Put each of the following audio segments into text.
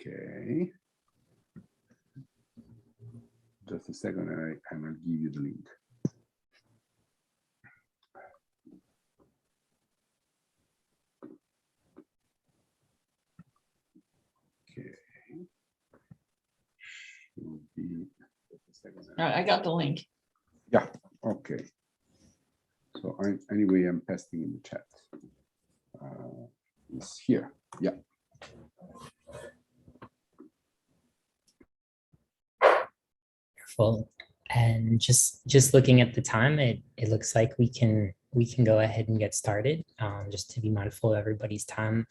Okay. Just a second, and I will give you the link. Okay. Should be just a second. All right, I got the link. Yeah. Okay. So anyway, I'm pasting in the chat. It's here. Yeah. Wonderful. And just looking at the time, it looks like we can go ahead and get started, just to be mindful of everybody's time.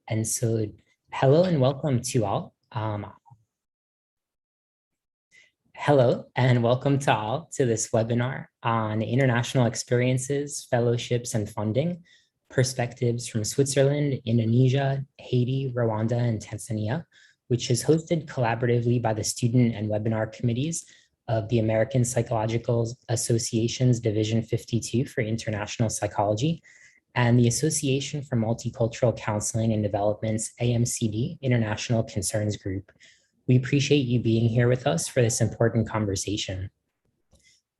And so hello and welcome to all. Hello and welcome to all to this webinar on international experiences, fellowships, and funding, perspectives from Switzerland, Indonesia, Haiti, Rwanda, and Tanzania, which is hosted collaboratively by the student and webinar committees of the American Psychological Association's Division 52 for International Psychology and the Association for Multicultural Counseling and Development's AMCD International Concerns Group. We appreciate you being here with us for this important conversation.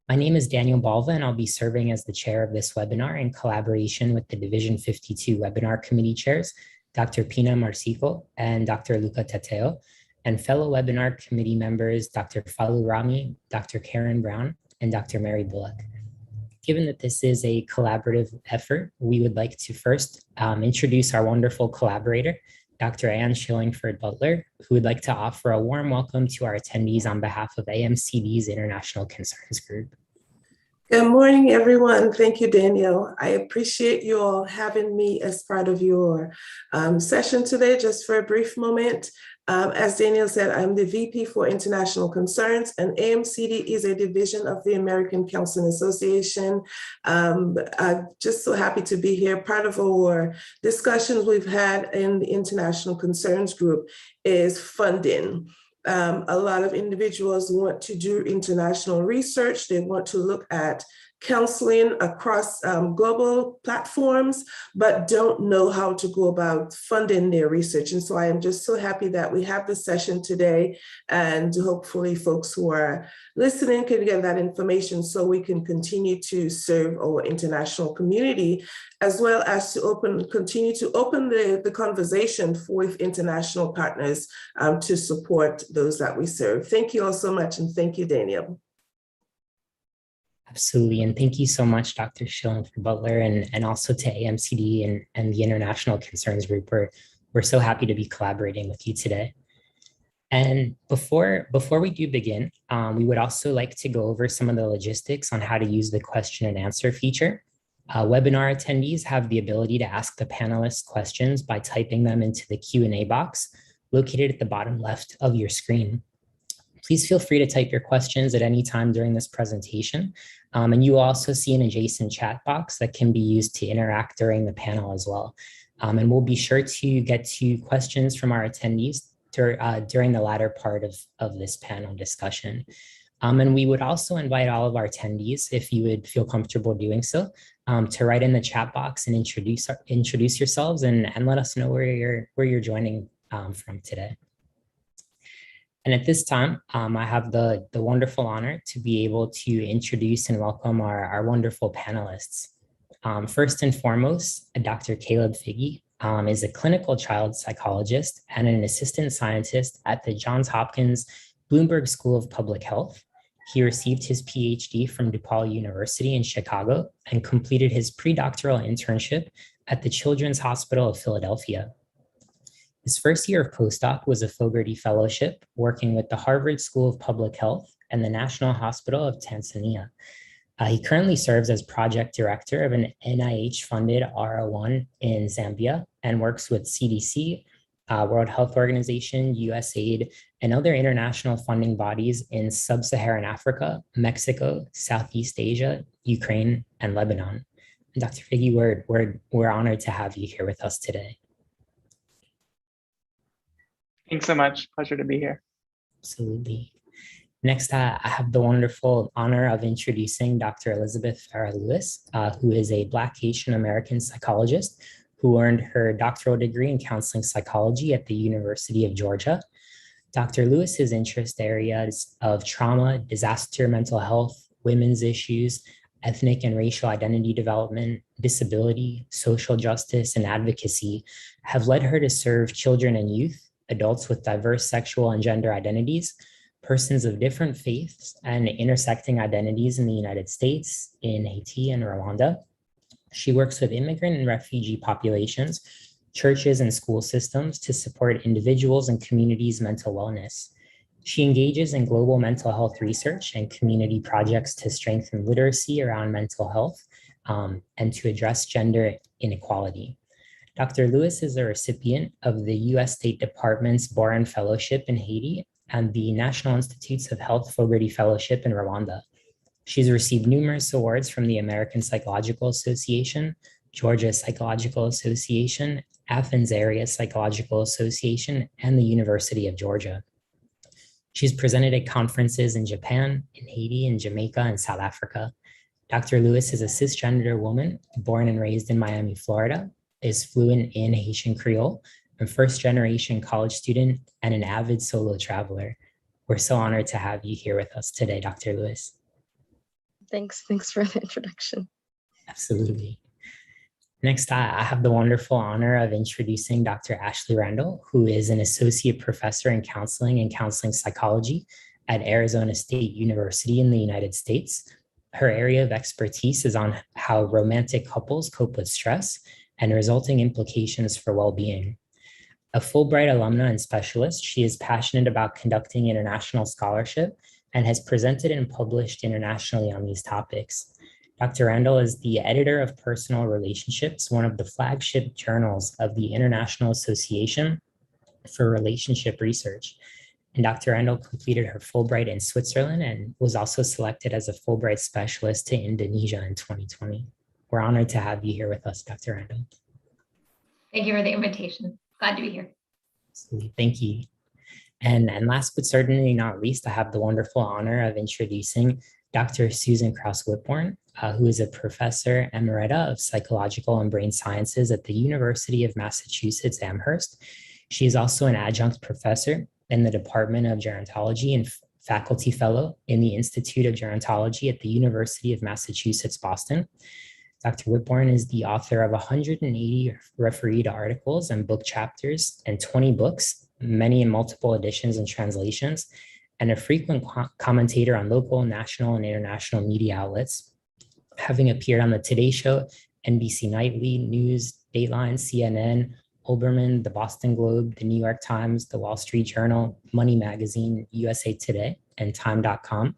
My name is Daniel Balva, and I'll be serving as the chair of this webinar in collaboration with the Division 52 Webinar Committee chairs, Dr. Pina Marsico and Dr. Luca Tateo, and fellow webinar committee members, Dr. Falu Rami, Dr. Karen Brown, and Dr. Mary Bullock. Given that this is a collaborative effort, we would like to first introduce our wonderful collaborator, Dr. Anne Schillingford Butler, who would like to offer a warm welcome to our attendees on behalf of AMCD's International Concerns Group. Good morning, everyone. Thank you, Daniel. I appreciate you all having me as part of your session today. Just for a brief moment, as Daniel said, I'm the VP for International Concerns, and AMCD is a division of the American Counseling Association. I'm just so happy to be here. Part of our discussions we've had in the International Concerns Group is funding. A lot of individuals want to do international research. They want to look at counseling across global platforms, but don't know how to go about funding their research. And so I am just so happy that we have this session today, and hopefully folks who are listening can get that information so we can continue to serve our international community, as well as to continue to open the conversation with international partners to support those that we serve. Thank you all so much, and thank you, Daniel. Absolutely, and thank you so much, Dr. Schillingford Butler, and also to AMCD and the International Concerns Group. We're so happy to be collaborating with you today. And before we do begin, we would also like to go over some of the logistics on how to use the question and answer feature. Webinar attendees have the ability to ask the panelists questions by typing them into the Q&A box located at the bottom left of your screen. Please feel free to type your questions at any time during this presentation. And you will also see an adjacent chat box that can be used to interact during the panel as well. And we'll be sure to get to questions from our attendees during the latter part of this panel discussion. And we would also invite all of our attendees, if you would feel comfortable doing so, to write in the chat box and introduce yourselves and let us know where you're joining from today. And at this time, I have the wonderful honor to be able to introduce and welcome our wonderful panelists. First and foremost, Dr. Caleb Figge is a clinical child psychologist and an assistant scientist at the Johns Hopkins Bloomberg School of Public Health. He received his PhD from DePaul University in Chicago and completed his pre-doctoral internship at the Children's Hospital of Philadelphia. His first year of postdoc was a Fogarty Fellowship, working with the Harvard School of Public Health and the National Hospital of Tanzania. He currently serves as project director of an NIH-funded R01 in Zambia and works with CDC, World Health Organization, USAID, and other international funding bodies in Sub-Saharan Africa, Mexico, Southeast Asia, Ukraine, and Lebanon. And Dr. Figge, we're honored to have you here with us today. Thanks so much. Pleasure to be here. Absolutely. Next, I have the wonderful honor of introducing Dr. Elizabeth Farah-Lewis, who is a Black Haitian American psychologist who earned her doctoral degree in counseling psychology at the University of Georgia. Dr. Lewis's interest areas of trauma, disaster mental health, women's issues, ethnic and racial identity development, disability, social justice, and advocacy have led her to serve children and youth, adults with diverse sexual and gender identities, persons of different faiths and intersecting identities in the United States, in Haiti and Rwanda. She works with immigrant and refugee populations, churches and school systems to support individuals and communities' mental wellness. She engages in global mental health research and community projects to strengthen literacy around mental health and to address gender inequality. Dr. Lewis is a recipient of the U.S. State Department's Boren Fellowship in Haiti and the National Institutes of Health Fogarty Fellowship in Rwanda. She's received numerous awards from the American Psychological Association, Georgia Psychological Association, Athens Area Psychological Association, and the University of Georgia. She's presented at conferences in Japan, in Haiti, in Jamaica, and South Africa. Dr. Lewis is a cisgender woman born and raised in Miami, Florida, is fluent in Haitian Creole, a first-generation college student, and an avid solo traveler. We're so honored to have you here with us today, Dr. Lewis. Thanks for the introduction. Absolutely. Next, I have the wonderful honor of introducing Dr. Ashley Randall, who is an associate professor in counseling and counseling psychology at Arizona State University in the United States. Her area of expertise is on how romantic couples cope with stress and resulting implications for well-being. A Fulbright alumna and specialist, she is passionate about conducting international scholarship and has presented and published internationally on these topics. Dr. Randall is the editor of Personal Relationships, one of the flagship journals of the International Association for Relationship Research. And Dr. Randall completed her Fulbright in Switzerland and was also selected as a Fulbright specialist to Indonesia in 2020. We're honored to have you here with us, Dr. Randall. Thank you for the invitation. Glad to be here. Absolutely. Thank you. And last but certainly not least, I have the wonderful honor of introducing Dr. Susan Krause-Whitbourne, who is a professor emerita of psychological and brain sciences at the University of Massachusetts Amherst. She is also an adjunct professor in the Department of Gerontology and faculty fellow in the Institute of Gerontology at the University of Massachusetts, Boston. Dr. Whitbourne is the author of 180 refereed articles and book chapters and 20 books, many in multiple editions and translations, and a frequent commentator on local, national, and international media outlets, having appeared on the Today Show, NBC Nightly, News, Dateline, CNN, Olbermann, the Boston Globe, the New York Times, the Wall Street Journal, Money Magazine, USA Today, and Time.com.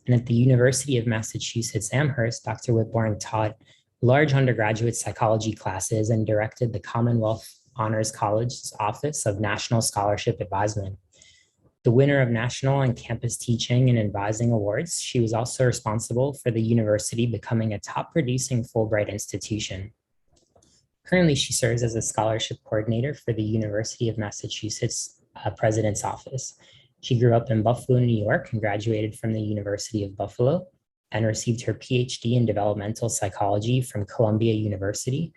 And at the University of Massachusetts Amherst, Dr. Whitbourne taught large undergraduate psychology classes and directed the Commonwealth Honors College's Office of National Scholarship Advisement. The winner of national and campus teaching and advising awards, she was also responsible for the university becoming a top producing Fulbright institution. Currently, she serves as a scholarship coordinator for the University of Massachusetts President's Office. She grew up in Buffalo, New York, and graduated from the University of Buffalo and received her PhD in developmental psychology from Columbia University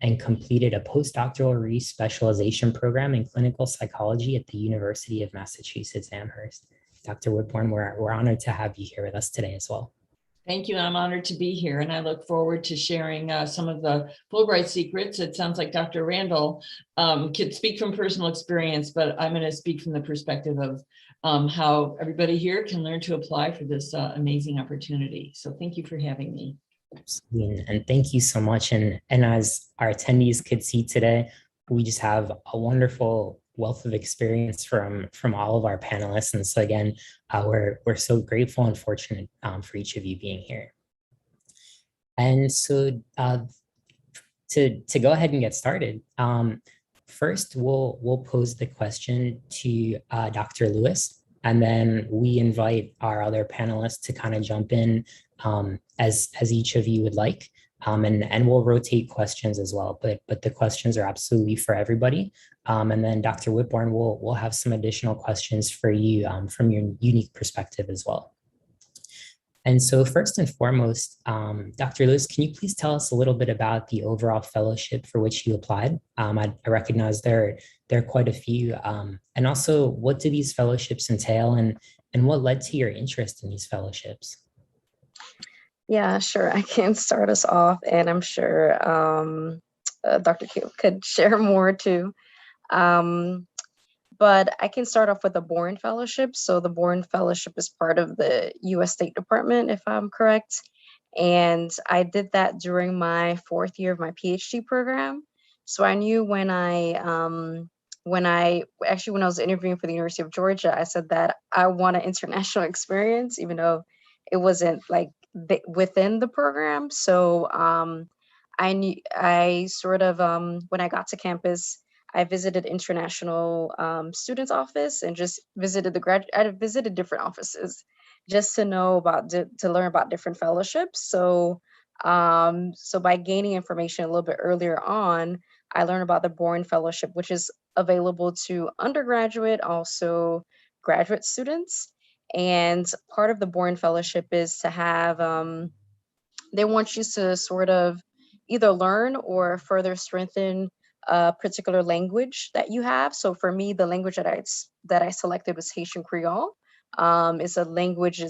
and completed a postdoctoral re-specialization program in clinical psychology at the University of Massachusetts Amherst. Dr. Whitbourne, we're honored to have you here with us today as well. Thank you. I'm honored to be here, and I look forward to sharing some of the Fulbright secrets. It sounds like Dr. Randall could speak from personal experience, but I'm going to speak from the perspective of how everybody here can learn to apply for this amazing opportunity. So thank you for having me. Absolutely. And thank you so much. And as our attendees could see today, we just have a wonderful wealth of experience from all of our panelists. And so again, we're so grateful and fortunate for each of you being here. And so to go ahead and get started, first we'll pose the question to Dr. Lewis, and then we invite our other panelists to kind of jump in as each of you would like. And we'll rotate questions as well, but the questions are absolutely for everybody. And then Dr. Whitbourne will have some additional questions for you from your unique perspective as well. And so first and foremost, Dr. Lewis, can you please tell us a little bit about the overall fellowship for which you applied? I recognize there there are quite a few. And also, what do these fellowships entail, and what led to your interest in these fellowships? Yeah, sure. I can start us off, and I'm sure Dr. Q could share more too. But I can start off with the Boren Fellowship. So the Boren Fellowship is part of the U.S. State Department, if I'm correct. And I did that during my 4th year of my PhD program. So I knew when I was interviewing for the University of Georgia, I said that I want an international experience, even though it wasn't like within the program. So I sort of, when I got to campus, I visited international students office and just visited I visited different offices just to know about, to learn about different fellowships. So by gaining information a little bit earlier on, I learned about the Boren Fellowship, which is available to undergraduate, also graduate students. And part of the Boren Fellowship is to have, they want you to sort of either learn or further strengthen a particular language that you have. So for me, the language that I selected was Haitian Creole. It's a language,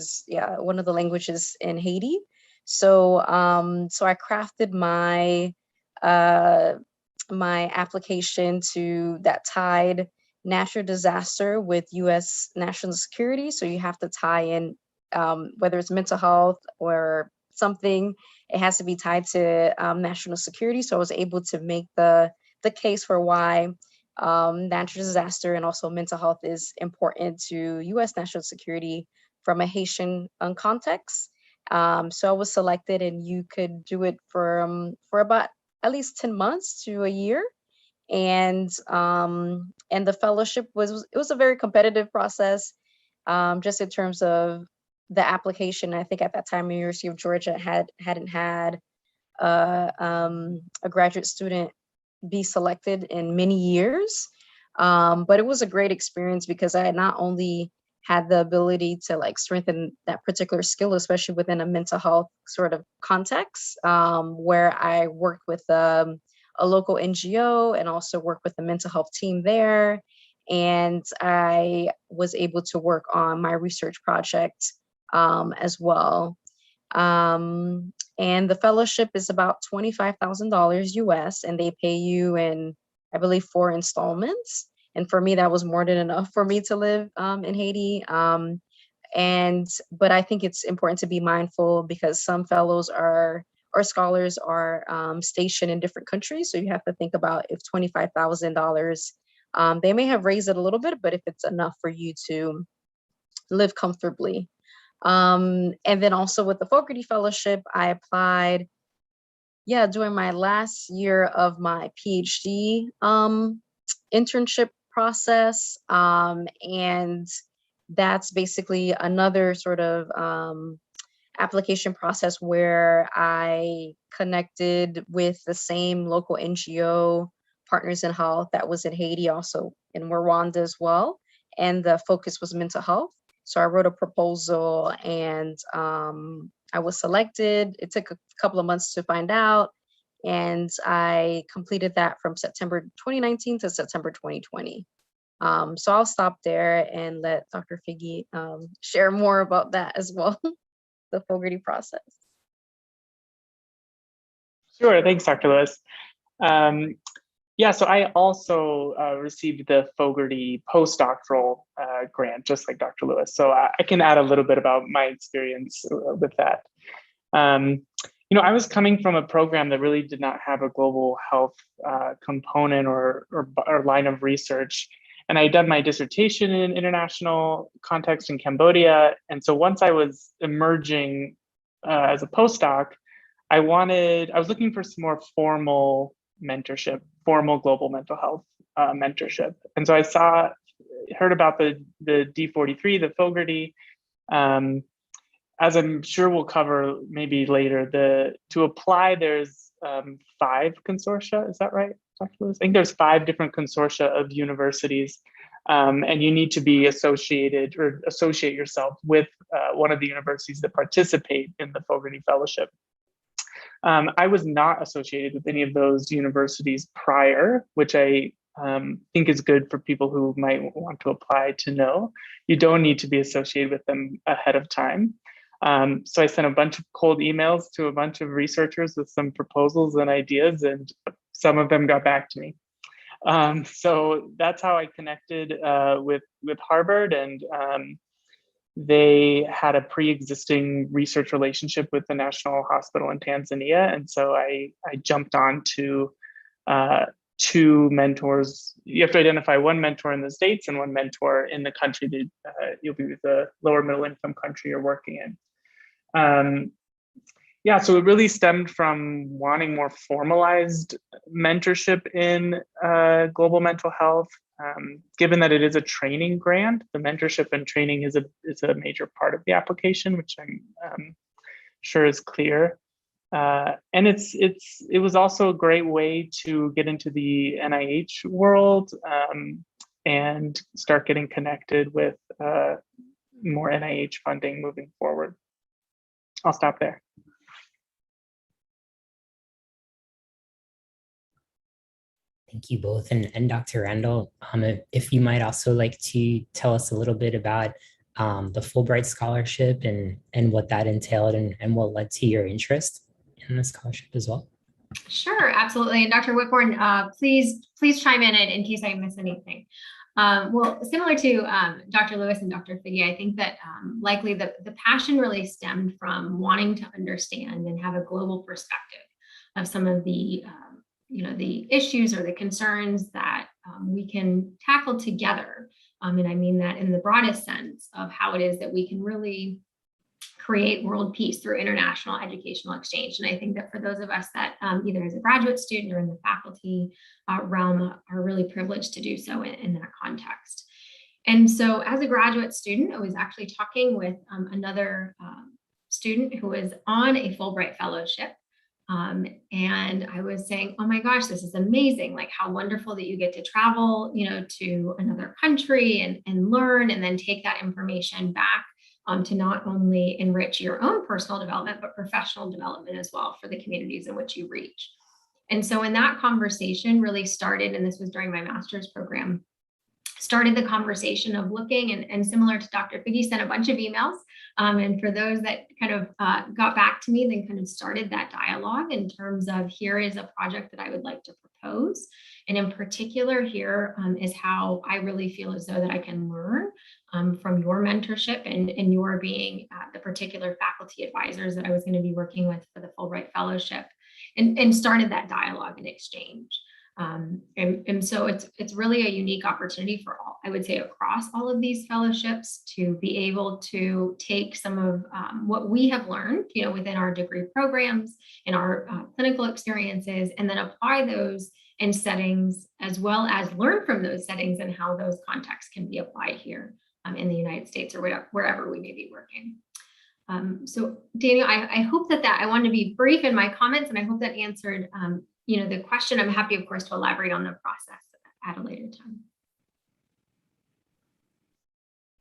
one of the languages in Haiti. So so I crafted my my application to that tied natural disaster with U.S. national security. So you have to tie in whether it's mental health or something, it has to be tied to national security. So I was able to make the case for why natural disaster and also mental health is important to U.S. national security from a Haitian context. So I was selected, and you could do it for about at least 10 months to a year. And the fellowship was a very competitive process, just in terms of the application. I think at that time, the University of Georgia hadn't had a graduate student be selected in many years. But it was a great experience because I had not only had the ability to like strengthen that particular skill, especially within a mental health sort of context, where I worked with a local NGO and also worked with the mental health team there. And I was able to work on my research project as well. And the fellowship is about $25,000 US, and they pay you in, I believe, 4 installments. And for me, that was more than enough for me to live in Haiti. But I think it's important to be mindful because some fellows or scholars are stationed in different countries. So you have to think about if $25,000, they may have raised it a little bit, but if it's enough for you to live comfortably. And then also with the Fogarty Fellowship, I applied, during my last year of my PhD internship process. And that's basically another sort of application process where I connected with the same local NGO, Partners in Health, that was in Haiti, also in Rwanda as well. And the focus was mental health. So I wrote a proposal, and I was selected. It took a couple of months to find out, and I completed that from September 2019 to September 2020. So I'll stop there and let Dr. Figge share more about that as well, the Fogarty process. Sure, thanks, Dr. Lewis. So I also received the Fogarty postdoctoral grant, just like Dr. Lewis. So I can add a little bit about my experience with that. I was coming from a program that really did not have a global health component or line of research. And I had done my dissertation in international context in Cambodia. And so once I was emerging as a postdoc, I was looking for some more formal mentorship, formal global mental health mentorship. And so I heard about the D43, the Fogarty. As I'm sure we'll cover maybe later, to apply, there's 5 consortia. Is that right, Dr. Lewis? I think there's 5 different consortia of universities, and you need to be associated or associate yourself with one of the universities that participate in the Fogarty Fellowship. I was not associated with any of those universities prior, which I think is good for people who might want to apply to know. You don't need to be associated with them ahead of time. So I sent a bunch of cold emails to a bunch of researchers with some proposals and ideas, and some of them got back to me. So that's how I connected with Harvard, and they had a pre-existing research relationship with the National Hospital in Tanzania. And so I jumped on to 2 mentors. You have to identify one mentor in the States and one mentor in the country that you'll be with, the lower middle income country you're working in. Yeah, so it really stemmed from wanting more formalized mentorship in global mental health. Given that it is a training grant, the mentorship and training is a major part of the application, which I'm sure is clear. And it was also a great way to get into the NIH world and start getting connected with more NIH funding moving forward. I'll stop there. Thank you both. And Dr. Randall, if you might also like to tell us a little bit about the Fulbright Scholarship and what that entailed and what led to your interest in the scholarship as well. Sure, absolutely. And Dr. Whitbourne, please chime in case I miss anything. Well, similar to Dr. Lewis and Dr. Figge, I think that likely the passion really stemmed from wanting to understand and have a global perspective of some of the the issues or the concerns that we can tackle together. And I mean that in the broadest sense of how it is that we can really create world peace through international educational exchange. And I think that for those of us that either as a graduate student or in the faculty realm are really privileged to do so in that context. And so as a graduate student, I was actually talking with another student who was on a Fulbright Fellowship. And I was saying, oh my gosh, this is amazing. Like how wonderful that you get to travel, to another country and learn and then take that information back to not only enrich your own personal development, but professional development as well for the communities in which you reach. And so in that conversation really started, and this was during my master's program, started the conversation of looking and similar to Dr. Figge, sent a bunch of emails. And for those that kind of got back to me, then kind of started that dialogue in terms of here is a project that I would like to propose. And in particular, here is how I really feel as though that I can learn from your mentorship and your being the particular faculty advisors that I was going to be working with for the Fulbright Fellowship, and started that dialogue and exchange. And so it's really a unique opportunity for all, I would say, across all of these fellowships to be able to take some of what we have learned, within our degree programs and our clinical experiences, and then apply those in settings, as well as learn from those settings and how those contexts can be applied here in the United States or wherever we may be working. So Daniel, I hope that I wanted to be brief in my comments, and I hope that answered the question. I'm happy, of course, to elaborate on the process at a later time.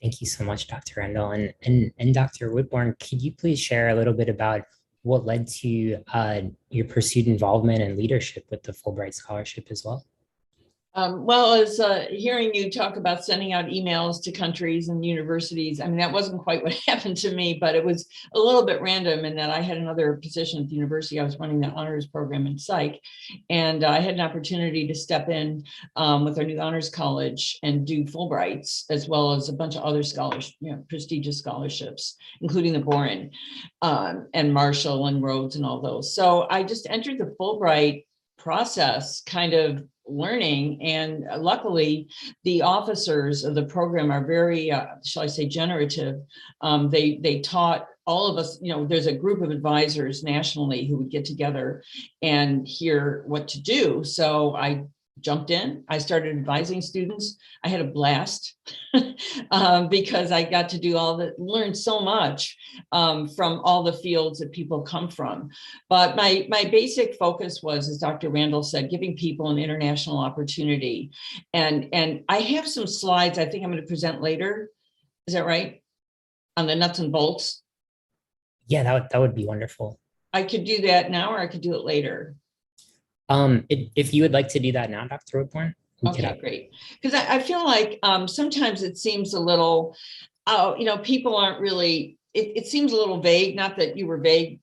Thank you so much, Dr. Randall. And Dr. Whitbourne, could you please share a little bit about what led to your pursued involvement and leadership with the Fulbright Scholarship as well? Well, as hearing you talk about sending out emails to countries and universities, I mean, that wasn't quite what happened to me, but it was a little bit random in that I had another position at the university. I was running the honors program in psych, and I had an opportunity to step in with our new honors college and do Fulbrights, as well as a bunch of other scholarships, prestigious scholarships, including the Boren and Marshall and Rhodes and all those. So I just entered the Fulbright process kind of learning, and luckily the officers of the program are very shall I say generative. They taught all of us, there's a group of advisors nationally who would get together and hear what to do. So I jumped in, I started advising students. I had a blast because I got to do learn so much from all the fields that people come from. But my basic focus was, as Dr. Randall said, giving people an international opportunity. And I have some slides I think I'm going to present later. Is that right? On the nuts and bolts? Yeah, that would be wonderful. I could do that now, or I could do it later. If you would like to do that now, Dr. Whitbourne, Okay, great. Because I feel like sometimes it seems a little, people aren't really, it seems a little vague, not that you were vague,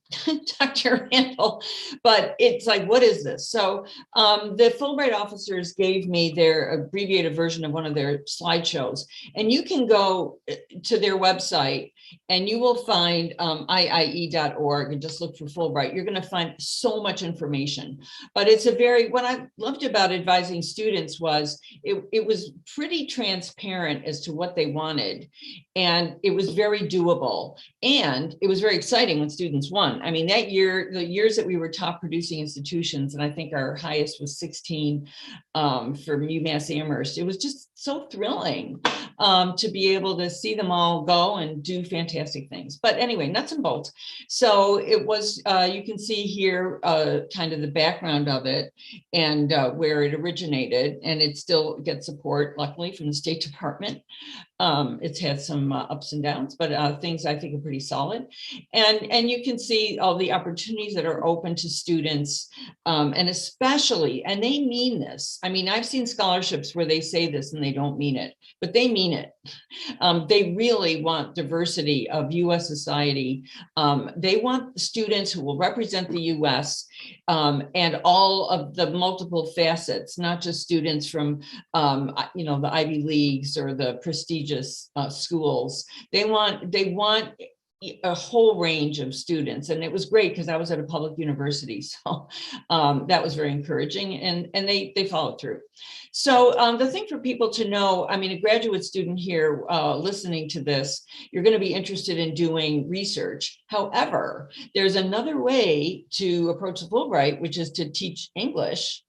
Dr. Randall, but it's like, what is this? So the Fulbright officers gave me their abbreviated version of one of their slideshows, and you can go to their website and you will find iie.org and just look for Fulbright. You're going to find so much information, but it's what I loved about advising students was it was pretty transparent as to what they wanted, and it was very doable, and it was very exciting when students won. I mean, that year, the years that we were top producing institutions, and I think our highest was 16 for UMass Amherst, it was just so thrilling to be able to see them all go and do fantastic things. But anyway, nuts and bolts. So it was, you can see here kind of the background of it and where it originated, and it still gets support, luckily, from the State Department. It's had some ups and downs, but things I think are pretty solid. And you can see all the opportunities that are open to students, and especially, and they mean this. I mean, I've seen scholarships where they say this and they don't mean it, but they mean it. They really want diversity of US society. They want students who will represent the US and all of the multiple facets, not just students from, the Ivy Leagues or the prestigious schools. They want a whole range of students, and it was great because I was at a public university, so that was very encouraging, and they followed through. So the thing for people to know, I mean, a graduate student here listening to this, you're going to be interested in doing research. However, there's another way to approach the Fulbright, which is to teach English,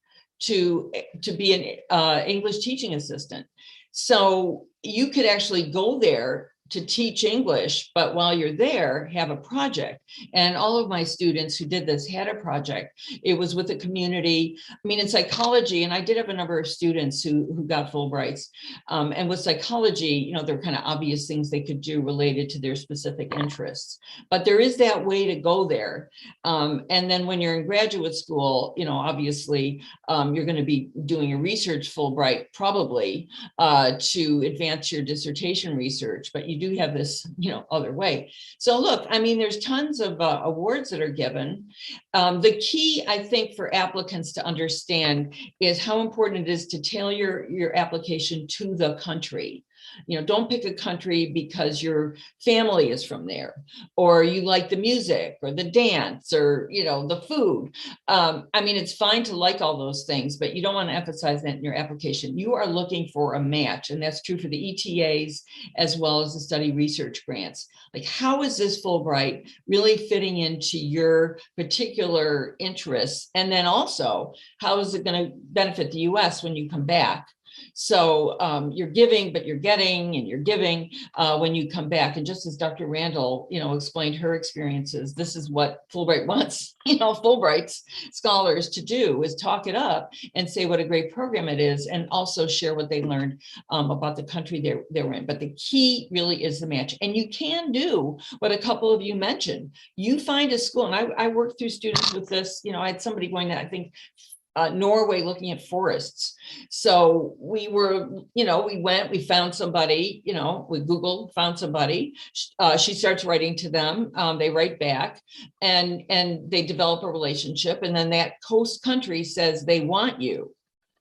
to be an English teaching assistant. So you could actually go there to teach English, but while you're there, have a project. And all of my students who did this had a project. It was with a community. I mean, in psychology, and I did have a number of students who got Fulbrights. And with psychology, there are kind of obvious things they could do related to their specific interests. But there is that way to go there. And then when you're in graduate school, obviously, you're going to be doing a research Fulbright probably to advance your dissertation research, but you do have this, other way. So look, I mean, there's tons of awards that are given. The key, I think, for applicants to understand is how important it is to tailor your application to the country. Don't pick a country because your family is from there, or you like the music or the dance or, the food. I mean, it's fine to like all those things, but you don't want to emphasize that in your application. You are looking for a match, and that's true for the ETAs as well as the study research grants. Like, how is this Fulbright really fitting into your particular interests? And then also, how is it going to benefit the US when you come back? So you're giving, but you're getting, and you're giving when you come back. And just as Dr. Randall, explained her experiences, this is what Fulbright wants, Fulbright's scholars to do, is talk it up and say what a great program it is, and also share what they learned about the country they were in. But the key really is the match. And you can do what a couple of you mentioned. You find a school, and I worked through students with this. I had somebody going to, I think, Norway, looking at forests. So we were, we found somebody, we Googled, found somebody. She starts writing to them. They write back, and they develop a relationship. And then that host country says they want you.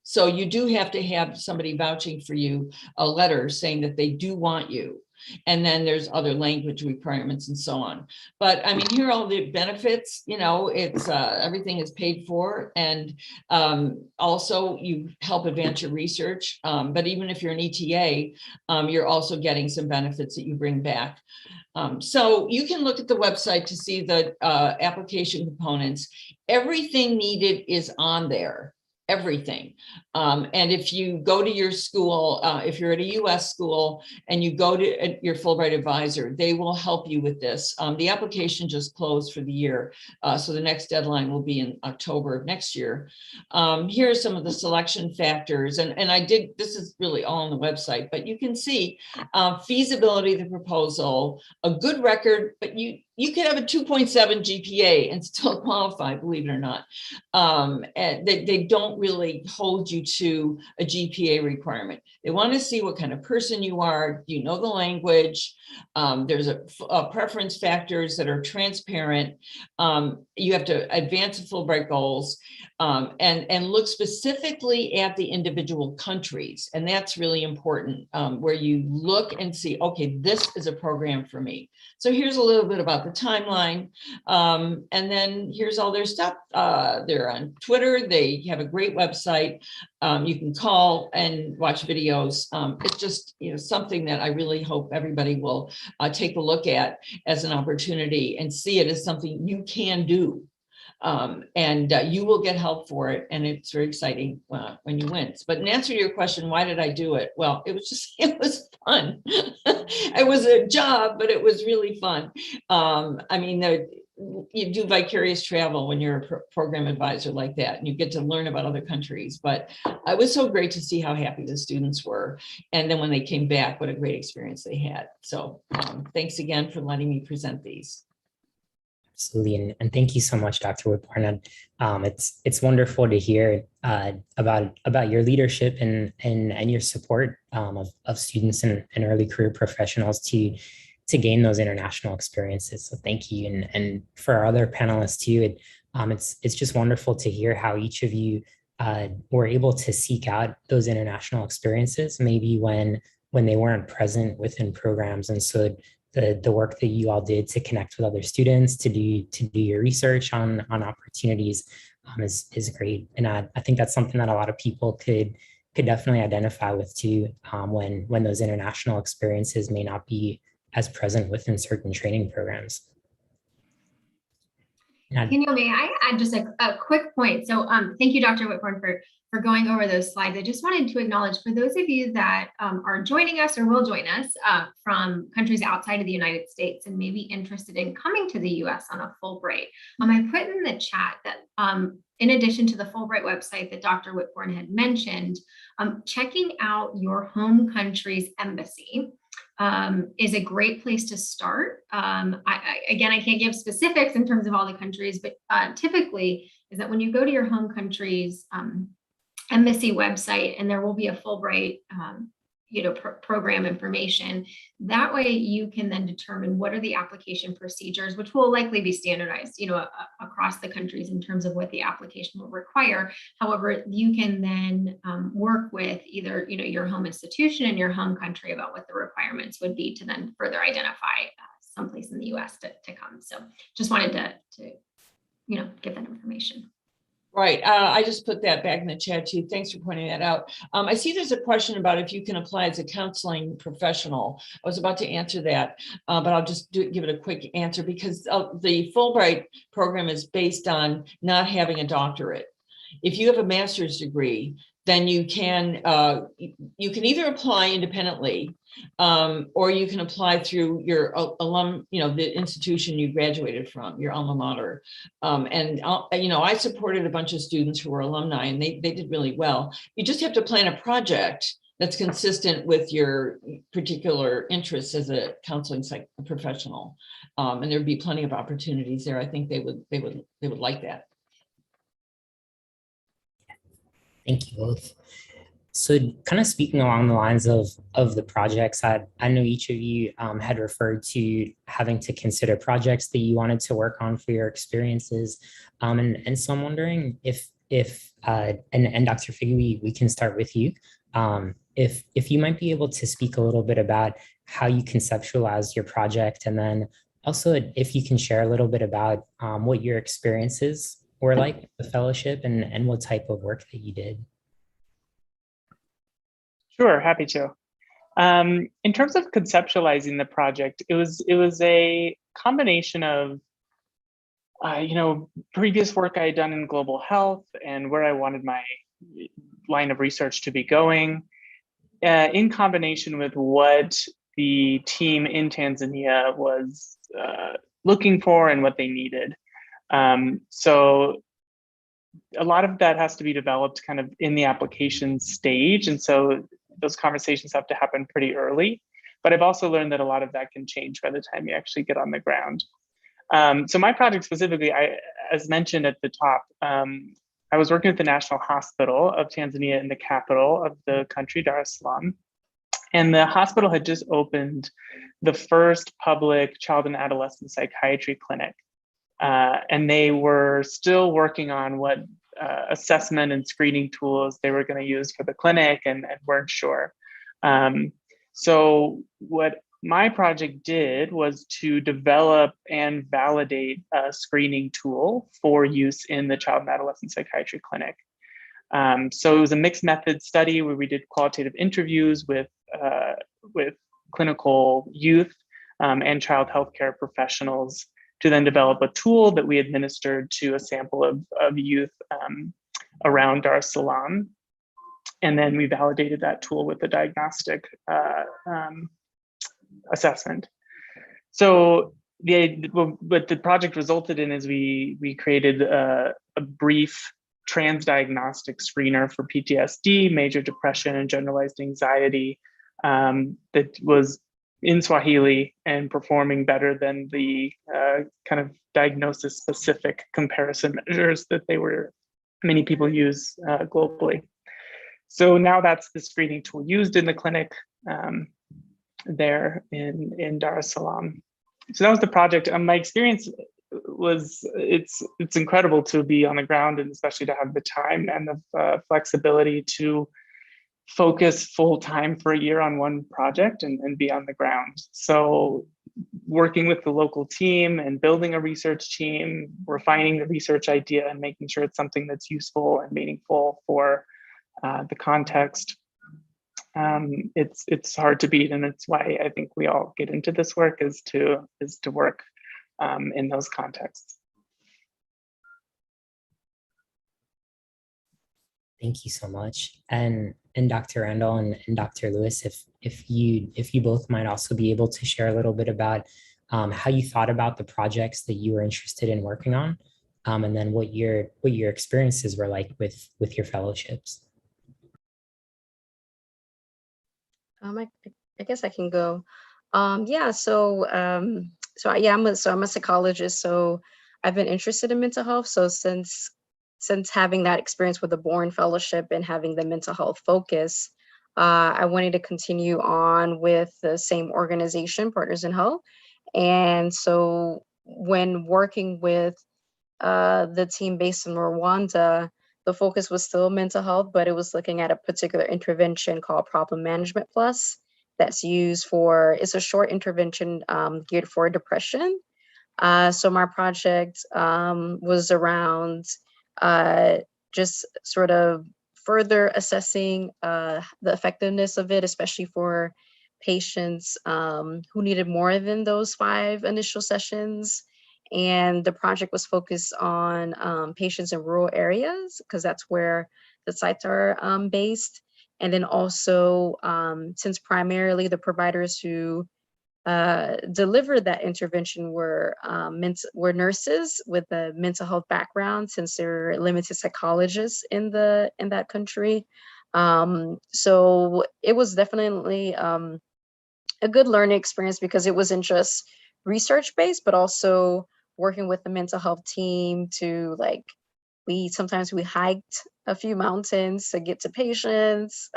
So you do have to have somebody vouching for you, a letter saying that they do want you. And then there's other language requirements and so on. But I mean, here are all the benefits, it's everything is paid for. And also you help advance your research. But even if you're an ETA, you're also getting some benefits that you bring back. So you can look at the website to see the application components. Everything needed is on there. Everything. And if you go to your school, if you're at a US school and you go to your Fulbright advisor, they will help you with this. The application just closed for the year. So the next deadline will be in October of next year. Here are some of the selection factors. And this is really all on the website, but you can see feasibility of the proposal, a good record, but you you could have a 2.7 GPA and still qualify, believe it or not. And they don't really hold you to a GPA requirement. They want to see what kind of person you are. Do you know the language? There's a preference factors that are transparent. You have to advance the Fulbright goals and look specifically at the individual countries. And that's really important, where you look and see, okay, this is a program for me. So here's a little bit about the timeline. And then here's all their stuff. They're on Twitter. They have a great website. You can call and watch videos. It's just, something that I really hope everybody will take a look at as an opportunity and see it as something you can do. And you will get help for it. And it's very exciting when you win. But in answer to your question, why did I do it? Well, it was fun. It was a job, but it was really fun. I mean, you do vicarious travel when you're a program advisor like that, and you get to learn about other countries. But it was so great to see how happy the students were. And then when they came back, what a great experience they had. So thanks again for letting me present these. Absolutely, and thank you so much, Dr. Whitbourne. It's wonderful to hear about your leadership and your support of students and early career professionals to gain those international experiences. So thank you, and for our other panelists too. It's just wonderful to hear how each of you were able to seek out those international experiences, maybe when they weren't present within programs, and so the work that you all did to connect with other students, to do your research on opportunities is great. And I think that's something that a lot of people could definitely identify with too, when those international experiences may not be as present within certain training programs. Daniel, may I add just a quick point? So thank you, Dr. Whitbourne, for going over those slides. I just wanted to acknowledge, for those of you that are joining us or will join us from countries outside of the United States and may be interested in coming to the US on a Fulbright, I put in the chat that in addition to the Fulbright website that Dr. Whitbourne had mentioned, checking out your home country's embassy is a great place to start. Again, I can't give specifics in terms of all the countries, but typically is that when you go to your home country's embassy website, and there will be a Fulbright program information. That way you can then determine what are the application procedures, which will likely be standardized, across the countries in terms of what the application will require. However, you can then work with either, your home institution and your home country about what the requirements would be to then further identify someplace in the US to come. So just wanted to give that information. Right. I just put that back in the chat too. Thanks for pointing that out. I see there's a question about if you can apply as a counseling professional. I was about to answer that, but I'll just give it a quick answer, because the Fulbright program is based on not having a doctorate. If you have a master's degree, then you can either apply independently, or you can apply through your alum, the institution you graduated from, your alma mater. I supported a bunch of students who were alumni, and they did really well. You just have to plan a project that's consistent with your particular interests as a counseling professional, and there'd be plenty of opportunities there. I think they would like that. Thank you both. So kind of speaking along the lines of the projects, I know each of you had referred to having to consider projects that you wanted to work on for your experiences. And so I'm wondering if and Dr. Figge, we can start with you. If you might be able to speak a little bit about how you conceptualized your project, and then also if you can share a little bit about what your experiences were like with the fellowship and what type of work that you did. Sure, happy to. In terms of conceptualizing the project, it was a combination of previous work I had done in global health and where I wanted my line of research to be going, in combination with what the team in Tanzania was looking for and what they needed. So a lot of that has to be developed kind of in the application stage. And so those conversations have to happen pretty early. But I've also learned that a lot of that can change by the time you actually get on the ground. So my project specifically, as mentioned at the top, I was working with the National Hospital of Tanzania in the capital of the country, Dar es Salaam. And the hospital had just opened the first public child and adolescent psychiatry clinic. And they were still working on what assessment and screening tools they were going to use for the clinic and weren't sure. So what my project did was to develop and validate a screening tool for use in the child and adolescent psychiatry clinic. So it was a mixed method study where we did qualitative interviews with clinical youth and child healthcare professionals to then develop a tool that we administered to a sample of youth around Dar es Salaam. And then we validated that tool with the diagnostic assessment. So what the project resulted in is we created a brief transdiagnostic screener for PTSD, major depression, and generalized anxiety that was in Swahili and performing better than the kind of diagnosis-specific comparison measures that many people use globally. So now that's the screening tool used in the clinic there in Dar es Salaam. So that was the project. My experience was it's incredible to be on the ground, and especially to have the time and the flexibility to focus full time for a year on one project and be on the ground. So working with the local team and building a research team, refining the research idea and making sure it's something that's useful and meaningful for the context. It's hard to beat, and it's why I think we all get into this work is to work in those contexts. Thank you so much. And Dr. Randall and Dr. Lewis, if you both might also be able to share a little bit about how you thought about the projects that you were interested in working on, and then what your experiences were like with your fellowships. I guess I can go. Yeah. So I'm a psychologist. So I've been interested in mental health. So since having that experience with the Boren Fellowship and having the mental health focus, I wanted to continue on with the same organization, Partners in Health. And so when working with the team based in Rwanda, the focus was still mental health, but it was looking at a particular intervention called Problem Management Plus that's used it's a short intervention geared for depression. So my project was around just sort of further assessing the effectiveness of it, especially for patients who needed more than those 5 initial sessions. And the project was focused on patients in rural areas, because that's where the sites are based. And then also, since primarily the providers who delivered that intervention were nurses with a mental health background, since there are limited psychologists in that country. So it was definitely a good learning experience, because it wasn't just research-based, but also working with the mental health team to sometimes we hiked a few mountains to get to patients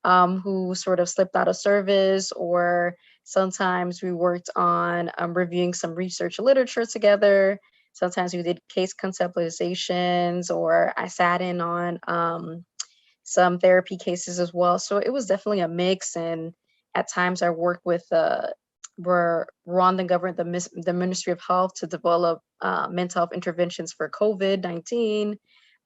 who sort of slipped out of service, or sometimes we worked on reviewing some research literature together. Sometimes we did case conceptualizations, or I sat in on some therapy cases as well. So it was definitely a mix. And at times I worked with Rwandan government, the Ministry of Health, to develop mental health interventions for COVID-19.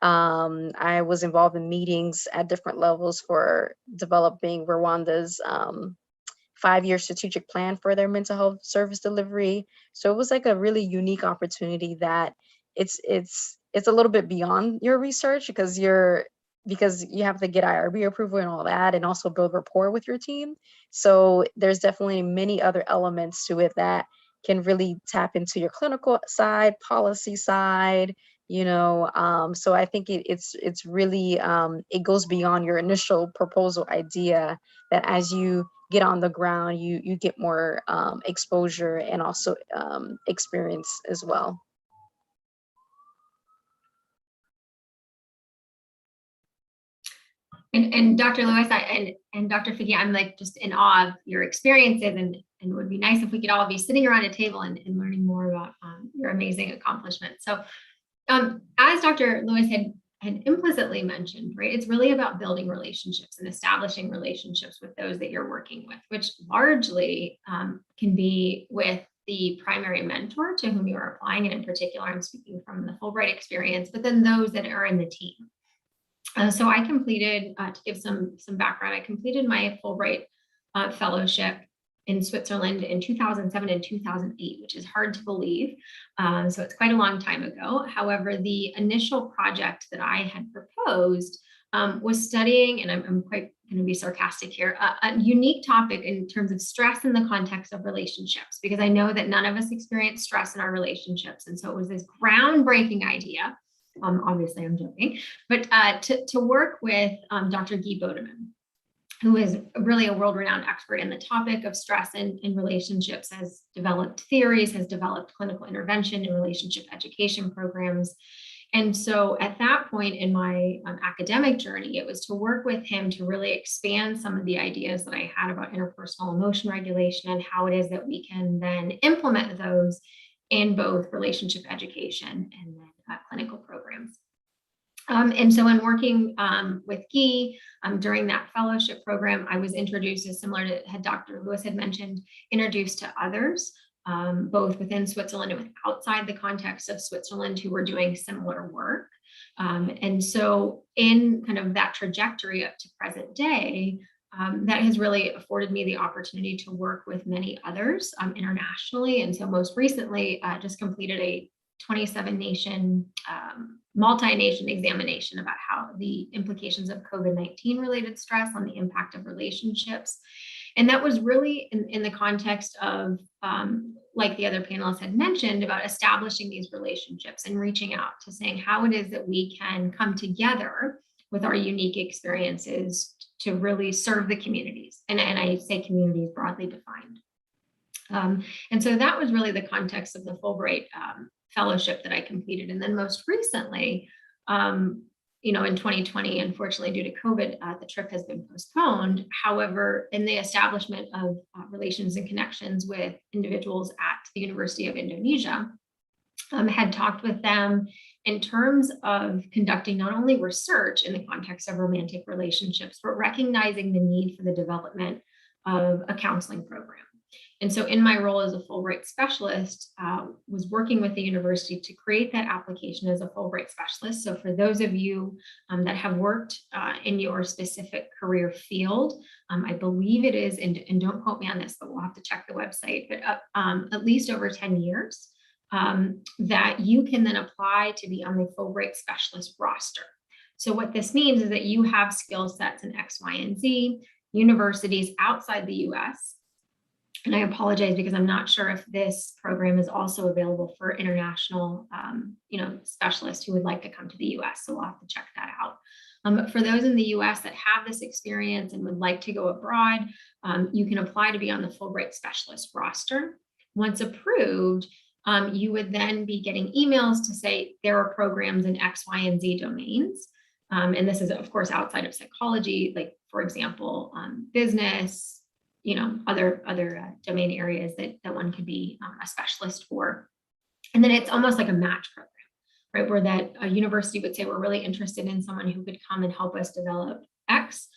I was involved in meetings at different levels for developing Rwanda's 5-year strategic plan for their mental health service delivery. So it was like a really unique opportunity that it's a little bit beyond your research, because you have to get IRB approval and all that, and also build rapport with your team. So there's definitely many other elements to it that can really tap into your clinical side, policy side, so I think it's really, it goes beyond your initial proposal idea, that as you get on the ground, you get more exposure and also experience as well. And Dr. Lewis and Dr. Figge, I'm like just in awe of your experiences, and it would be nice if we could all be sitting around a table and learning more about your amazing accomplishments. So as Dr. Lewis had implicitly mentioned, right, it's really about building relationships and establishing relationships with those that you're working with, which largely can be with the primary mentor to whom you are applying. And in particular, I'm speaking from the Fulbright experience, but then those that are in the team. So I completed, to give some background, I completed my Fulbright Fellowship in Switzerland in 2007 and 2008, which is hard to believe. So it's quite a long time ago. However, the initial project that I had proposed was studying, and I'm quite going to be sarcastic here, a unique topic in terms of stress in the context of relationships, because I know that none of us experience stress in our relationships. And so it was this groundbreaking idea. Obviously, I'm joking, but to work with Dr. Guy Bodeman, who is really a world-renowned expert in the topic of stress in relationships, has developed theories, has developed clinical intervention and relationship education programs. And so at that point in my academic journey, it was to work with him to really expand some of the ideas that I had about interpersonal emotion regulation and how it is that we can then implement those in both relationship education and then clinical programs. And so in working with Guy during that fellowship program, I was introduced, as similar to Dr. Lewis had mentioned, introduced to others, both within Switzerland and outside the context of Switzerland, who were doing similar work. And so in kind of that trajectory up to present day, that has really afforded me the opportunity to work with many others internationally. And so most recently, just completed a 27-nation, multi-nation examination about how the implications of COVID-19 related stress on the impact of relationships. And that was really in the context of, like the other panelists had mentioned, about establishing these relationships and reaching out to saying how it is that we can come together with our unique experiences to really serve the communities. And I say communities broadly defined. And so that was really the context of the Fulbright Fellowship that I completed. And then most recently, in 2020, unfortunately, due to COVID, the trip has been postponed. However, in the establishment of relations and connections with individuals at the University of Indonesia, had talked with them in terms of conducting not only research in the context of romantic relationships, but recognizing the need for the development of a counseling program. And so in my role as a Fulbright specialist, was working with the university to create that application as a Fulbright specialist. So for those of you that have worked in your specific career field, I believe it is, and don't quote me on this, but we'll have to check the website, but at least over 10 years, that you can then apply to be on the Fulbright specialist roster. So what this means is that you have skill sets in X, Y, and Z, universities outside the US. And I apologize because I'm not sure if this program is also available for international, specialists who would like to come to the US. So we'll have to check that out. But for those in the US that have this experience and would like to go abroad, you can apply to be on the Fulbright specialist roster. Once approved, you would then be getting emails to say there are programs in X, Y, and Z domains. And this is, of course, outside of psychology, like, for example, business, other domain areas that one could be a specialist for. And then it's almost like a match program, right? Where that a university would say, we're really interested in someone who could come and help us develop X.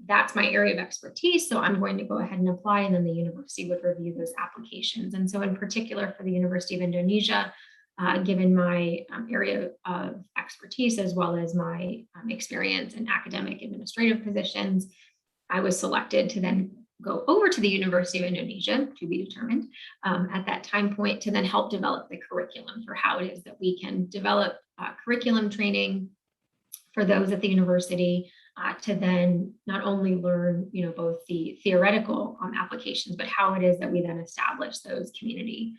That's my area of expertise. So I'm going to go ahead and apply, and then the university would review those applications. And so in particular for the University of Indonesia, given my area of expertise, as well as my experience in academic administrative positions, I was selected to then go over to the University of Indonesia, to be determined, at that time point, to then help develop the curriculum for how it is that we can develop curriculum training for those at the university, to then not only learn, both the theoretical applications, but how it is that we then establish those community,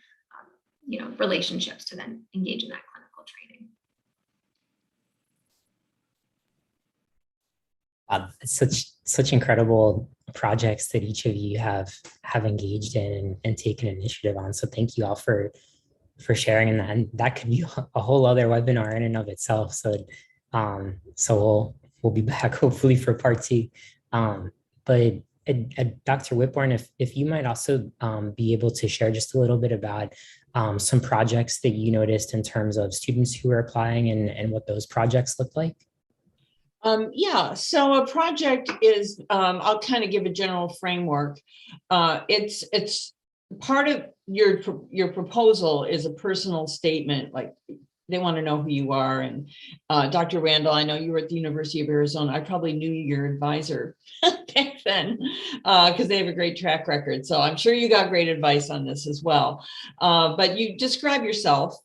relationships to then engage in that clinical training. Such such incredible projects that each of you have engaged in and taken initiative on. So thank you all for sharing that. And that could be a whole other webinar in and of itself. So we'll be back hopefully for part 2. But Dr. Whitbourne, if you might also be able to share just a little bit about some projects that you noticed in terms of students who are applying and what those projects look like. Yeah, so a project is, I'll kind of give a general framework. It's part of your proposal is a personal statement, like they want to know who you are. And Dr. Randall, I know you were at the University of Arizona. I probably knew your advisor back then because they have a great track record. So I'm sure you got great advice on this as well. But you describe yourself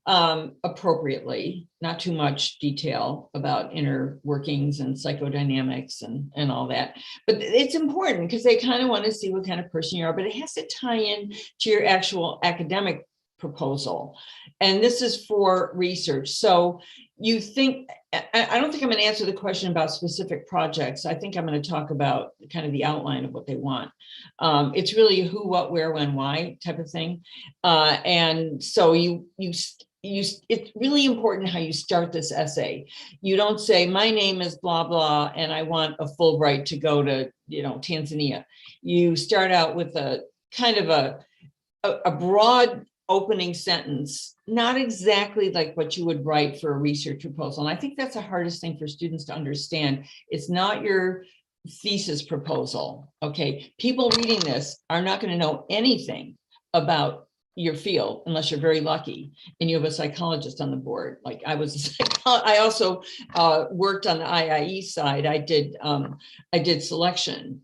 appropriately, not too much detail about inner workings and psychodynamics and all that. But it's important because they kind of want to see what kind of person you are, but it has to tie in to your actual academic proposal. And this is for research. So you think, I don't think I'm going to answer the question about specific projects. I think I'm going to talk about kind of the outline of what they want. It's really who, what, where, when, why type of thing. And so it's really important how you start this essay. You don't say, my name is blah, blah, and I want a Fulbright to go to, Tanzania. You start out with a kind of a broad opening sentence, not exactly like what you would write for a research proposal. And I think that's the hardest thing for students to understand. It's not your thesis proposal. Okay. People reading this are not going to know anything about your field unless you're very lucky and you have a psychologist on the board. Like I was, I also worked on the IIE side. I did selection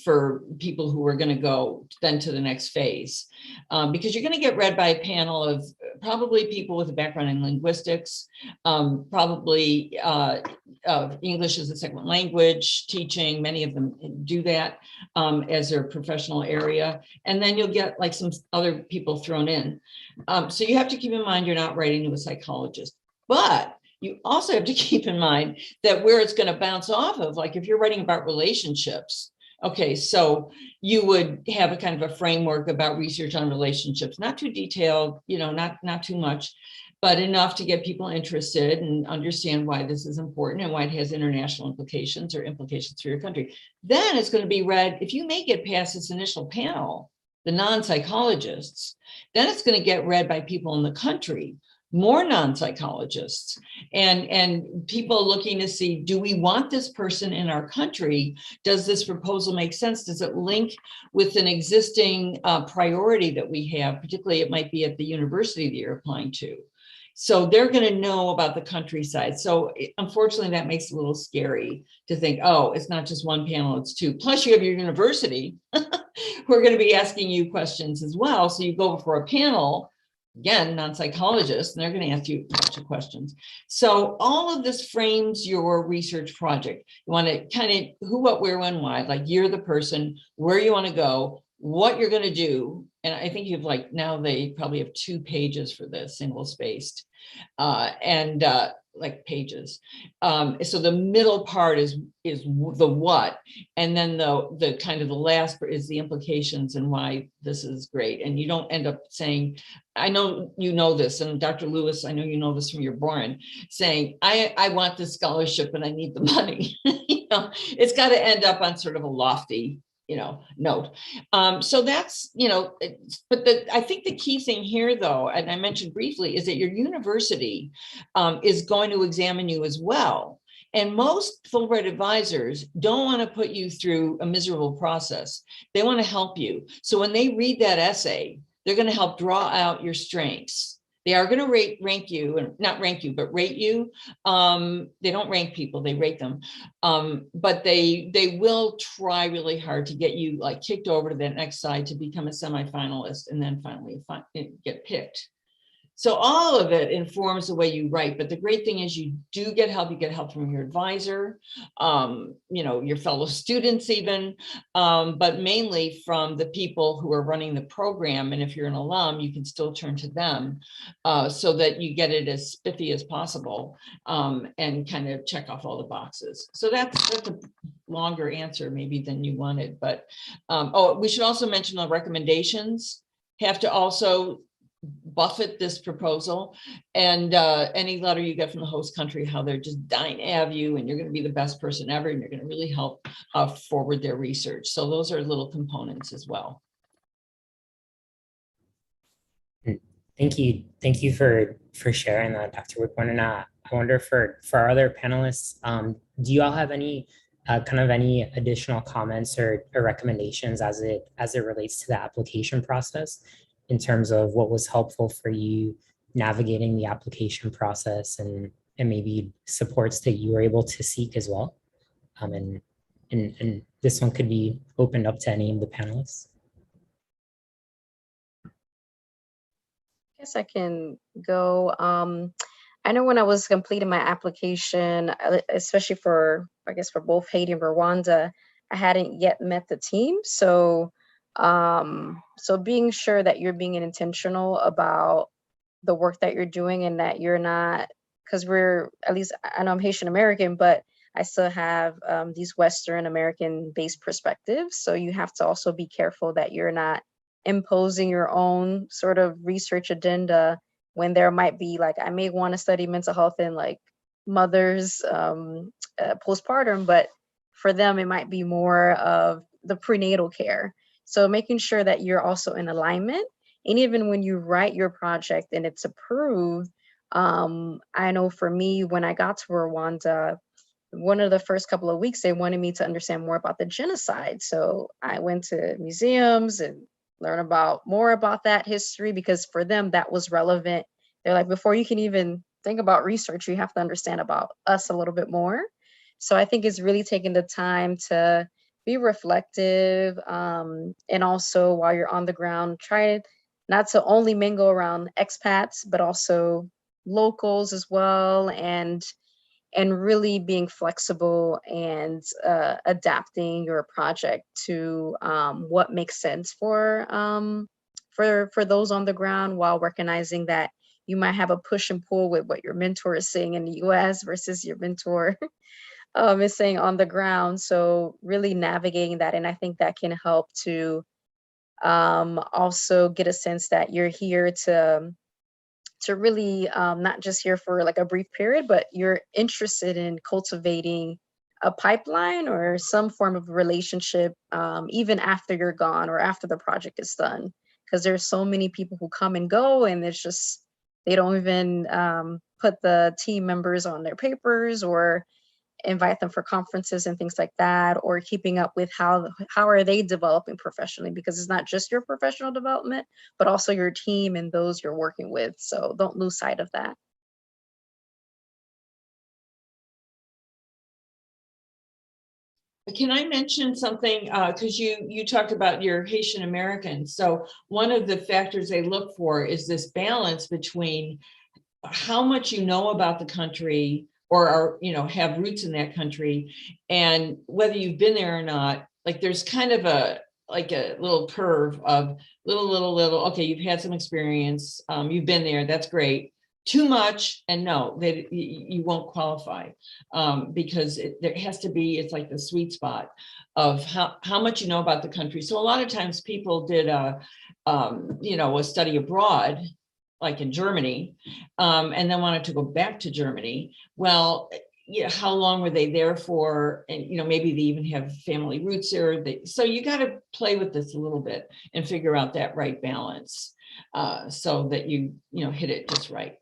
for people who were going to go then to the next phase, because you're going to get read by a panel of probably people with a background in linguistics, probably English as a second language teaching. Many of them do that as their professional area. And then you'll get like some other people thrown in. So you have to keep in mind, you're not writing to a psychologist, but you also have to keep in mind that where it's going to bounce off of, like if you're writing about relationships, okay, so you would have a kind of a framework about research on relationships, not too detailed, not too much, but enough to get people interested and understand why this is important and why it has international implications or implications for your country. Then it's going to be read, if you make it past this initial panel, the non-psychologists, then it's going to get read by people in the country, more non-psychologists, and people looking to see, do we want this person in our country? Does this proposal make sense? Does it link with an existing priority that we have? Particularly, it might be at the university that you're applying to. So they're going to know about the countryside. So unfortunately, that makes it a little scary to think, oh, it's not just one panel, it's two. Plus you have your university who are going to be asking you questions as well. So you go before a panel, again, non-psychologists, and they're going to ask you a bunch of questions. So all of this frames your research project. You want to kind of who, what, where, when, why, like you're the person, where you want to go, what you're going to do. And I think you've now they probably have 2 pages for this, single spaced, like pages. So the middle part is the what, and then the kind of the last is the implications and why this is great. And you don't end up saying, I know you know this, and Dr. Lewis, I know you know this from your Boren, saying, I want this scholarship and I need the money. It's got to end up on sort of a lofty note. So that's, but I think the key thing here though, and I mentioned briefly, is that your university is going to examine you as well. And most Fulbright advisors don't want to put you through a miserable process. They want to help you. So when they read that essay, they're going to help draw out your strengths. They are going to rank you, and not rank you, but rate you. They don't rank people, they rate them. But they will try really hard to get you kicked over to that next side to become a semifinalist and then finally get picked. So all of it informs the way you write. But the great thing is you do get help. You get help from your advisor, your fellow students even, but mainly from the people who are running the program. And if you're an alum, you can still turn to them so that you get it as spiffy as possible and kind of check off all the boxes. So that's a longer answer maybe than you wanted. But we should also mention the recommendations have to also buffet this proposal, and any letter you get from the host country, how they're just dying to have you and you're going to be the best person ever and you're going to really help forward their research. So those are little components as well. Thank you for sharing that, Dr. Whitbourne. And I wonder for our other panelists, do you all have any any additional comments or recommendations as it relates to the application process, in terms of what was helpful for you navigating the application process and maybe supports that you were able to seek as well? And this one could be opened up to any of the panelists. I guess I can go. I know when I was completing my application, especially for both Haiti and Rwanda, I hadn't yet met the team. So being sure that you're being intentional about the work that you're doing, and that you're not, because at least I know I'm Haitian American, but I still have these Western American based perspectives. So you have to also be careful that you're not imposing your own sort of research agenda when there might be, like, I may want to study mental health in like mothers postpartum, but for them it might be more of the prenatal care. So making sure that you're also in alignment. And even when you write your project and it's approved, I know for me, when I got to Rwanda, one of the first couple of weeks, they wanted me to understand more about the genocide. So I went to museums and learn more about that history, because for them that was relevant. They're like, before you can even think about research, you have to understand about us a little bit more. So I think it's really taking the time to be reflective, and also while you're on the ground, try not to only mingle around expats, but also locals as well, and really being flexible and adapting your project to what makes sense for those on the ground, while recognizing that you might have a push and pull with what your mentor is saying in the US versus your mentor is saying on the ground. So really navigating that. And I think that can help to also get a sense that you're here to really not just here for like a brief period, but you're interested in cultivating a pipeline or some form of relationship even after you're gone or after the project is done. Because there's so many people who come and go, and it's just, they don't even put the team members on their papers or invite them for conferences and things like that, or keeping up with how are they developing professionally, because it's not just your professional development, but also your team and those you're working with. So don't lose sight of that. Can I mention something? Because you talked about your Haitian Americans. So one of the factors they look for is this balance between how much you know about the country or are, have roots in that country, and whether you've been there or not. Like there's kind of a little curve of little, okay, you've had some experience, you've been there, that's great. Too much, and no, you won't qualify, because there has to be, it's like the sweet spot of how much you know about the country. So a lot of times people did a study abroad, like in Germany, and then wanted to go back to Germany. Well, how long were they there for? And maybe they even have family roots there. So you got to play with this a little bit and figure out that right balance, so that you hit it just right.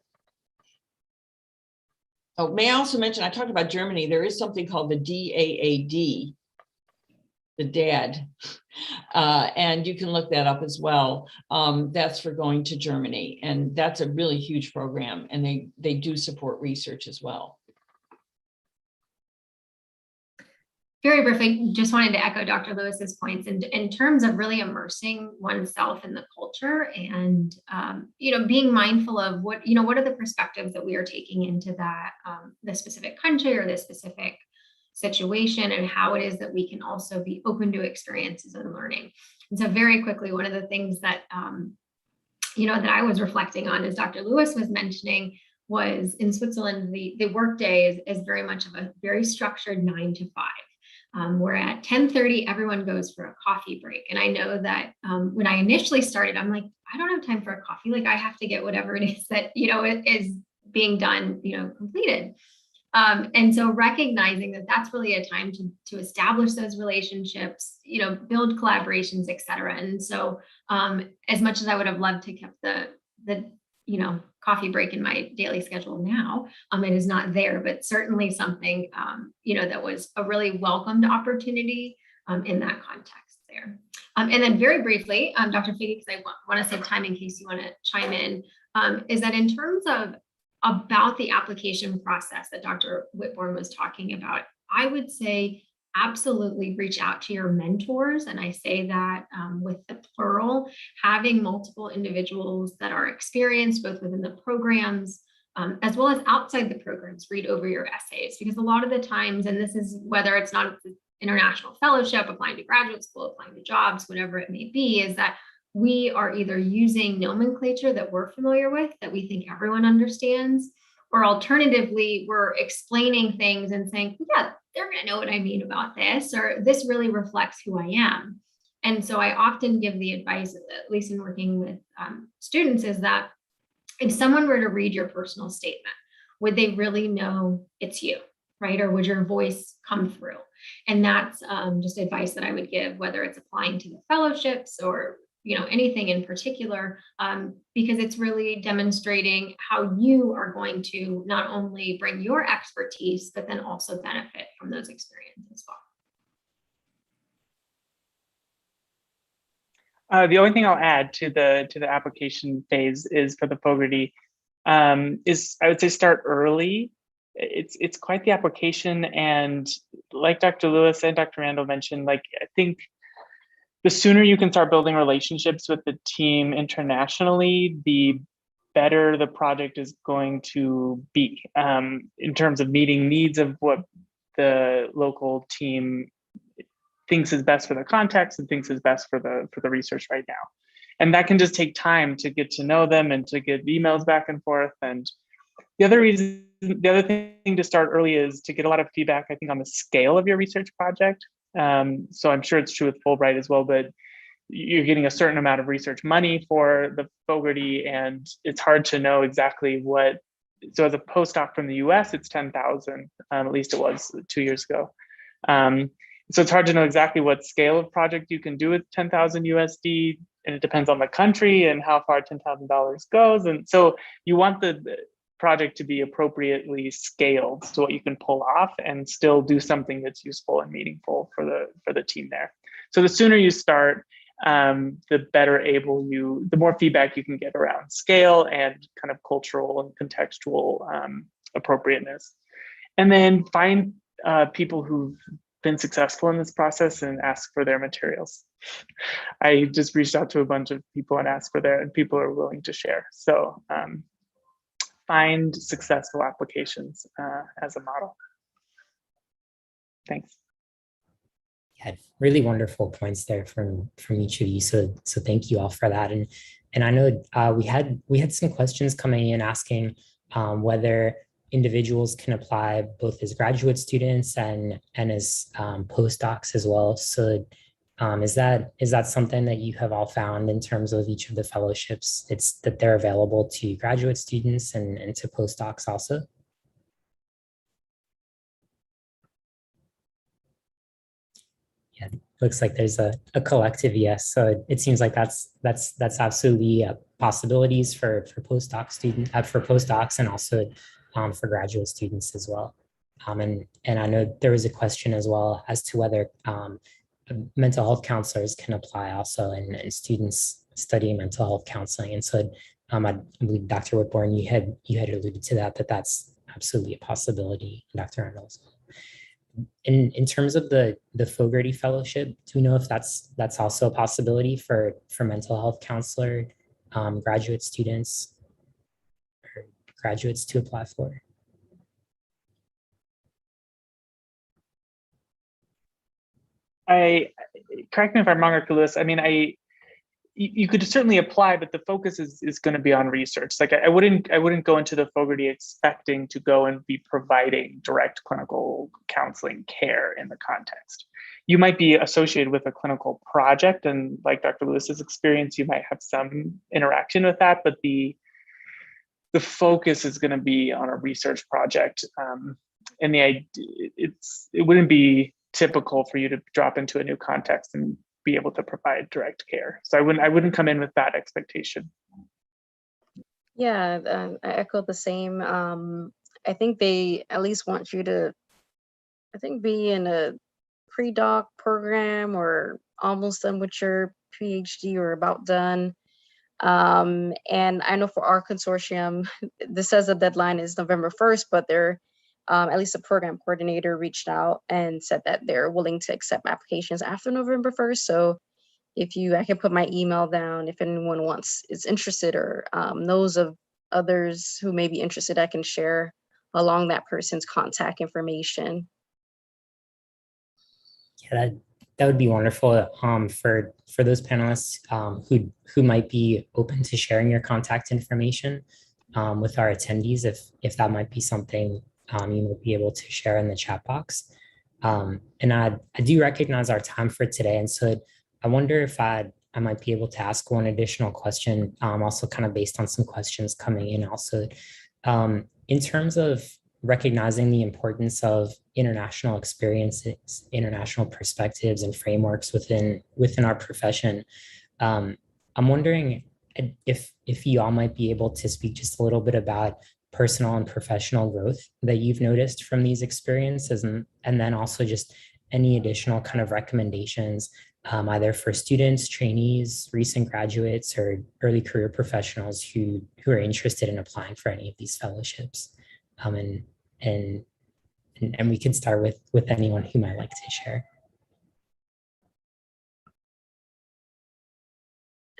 Oh, may I also mention, I talked about Germany. There is something called the DAAD, the DAD, and you can look that up as well. That's for going to Germany, and that's a really huge program, and they do support research as well. Very briefly, just wanted to echo Dr. Lewis's points in terms of really immersing oneself in the culture and, being mindful of what are the perspectives that we are taking into that, the specific country or the specific situation, and how it is that we can also be open to experiences and learning. And so very quickly, one of the things that, that I was reflecting on, as Dr. Lewis was mentioning, was in Switzerland, the workday is very much of a very structured 9 to 5. Where at 10:30, everyone goes for a coffee break. And I know that when I initially started, I'm like, I don't have time for a coffee. Like, I have to get whatever it is that, is being done, completed. And so recognizing that that's really a time to establish those relationships, build collaborations, et cetera. And so as much as I would have loved to keep the coffee break in my daily schedule now, it is not there, but certainly something, that was a really welcomed opportunity in that context there. And then very briefly, Dr. Figge, because I want to save time in case you want to chime in, is that in terms of about the application process that Dr. Whitbourne was talking about, I would say absolutely reach out to your mentors. And I say that with the plural, having multiple individuals that are experienced both within the programs as well as outside the programs, read over your essays. Because a lot of the times, and this is whether it's not an international fellowship, applying to graduate school, applying to jobs, whatever it may be, is that we are either using nomenclature that we're familiar with, that we think everyone understands, or alternatively, we're explaining things and saying, yeah, they're going to know what I mean about this, or this really reflects who I am. And so I often give the advice, at least in working with students, is that if someone were to read your personal statement, would they really know it's you, right? Or would your voice come through? And that's just advice that I would give, whether it's applying to the fellowships or anything in particular, because it's really demonstrating how you are going to not only bring your expertise, but then also benefit from those experiences as well. The only thing I'll add to the application phase is for the Fogarty is, I would say, start early. It's quite the application, and like Dr. Lewis and Dr. Randall mentioned, I think the sooner you can start building relationships with the team internationally, the better the project is going to be in terms of meeting needs of what the local team thinks is best for the context and thinks is best for the research right now. And that can just take time to get to know them and to get emails back and forth. And the other thing to start early is to get a lot of feedback, I think, on the scale of your research project. So I'm sure it's true with Fulbright as well, but you're getting a certain amount of research money for the Fogarty, and it's hard to know exactly what. So as a postdoc from the US, it's 10,000, at least it was 2 years ago. So it's hard to know exactly what scale of project you can do with 10,000 USD, and it depends on the country and how far $10,000 goes. And so you want the project to be appropriately scaled to what you can pull off and still do something that's useful and meaningful for the team there. So the sooner you start, the better the more feedback you can get around scale and kind of cultural and contextual appropriateness. And then find people who've been successful in this process and ask for their materials. I just reached out to a bunch of people and asked for and people are willing to share. So find successful applications as a model. Thanks. Yeah, really wonderful points there from each of you. So thank you all for that. And I know we had some questions coming in asking whether individuals can apply both as graduate students and as postdocs as well. So is that something that you have all found in terms of each of the fellowships? It's that they're available to graduate students and to postdocs also? Yeah, looks like there's a collective yes. So it seems like that's absolutely possibilities for postdocs and also for graduate students as well. And I know there was a question as well as to whether mental health counselors can apply also, and students studying mental health counseling. And so I believe Dr. Whitbourne, you had alluded to that's absolutely a possibility, Dr. Randall as well. in terms of the Fogarty Fellowship, do we know if that's also a possibility for mental health counselor graduate students or graduates to apply for? Correct me if I'm wrong, Dr. Lewis. I mean, you could certainly apply, but the focus is going to be on research. Like I wouldn't go into the Fogarty expecting to go and be providing direct clinical counseling care in the context. You might be associated with a clinical project, and like Dr. Lewis's experience, you might have some interaction with that, but the focus is going to be on a research project. And it wouldn't be typical for you to drop into a new context and be able to provide direct care. So I wouldn't come in with that expectation. Yeah, I echo the same. I think they at least want you to, I think, be in a pre-doc program or almost done with your PhD or about done. And I know for our consortium, this says the deadline is November 1st, but they're at least the program coordinator reached out and said that they're willing to accept applications after November 1st. So I can put my email down if anyone is interested or knows of others who may be interested, I can share along that person's contact information. Yeah, that would be wonderful for those panelists who might be open to sharing your contact information with our attendees, if that might be something you will be able to share in the chat box. And I do recognize our time for today. And so I wonder if I might be able to ask one additional question, also kind of based on some questions coming in also. In terms of recognizing the importance of international experiences, international perspectives and frameworks within our profession, I'm wondering if you all might be able to speak just a little bit about personal and professional growth that you've noticed from these experiences, and then also just any additional kind of recommendations, either for students, trainees, recent graduates, or early career professionals who are interested in applying for any of these fellowships. And we can start with anyone who might like to share.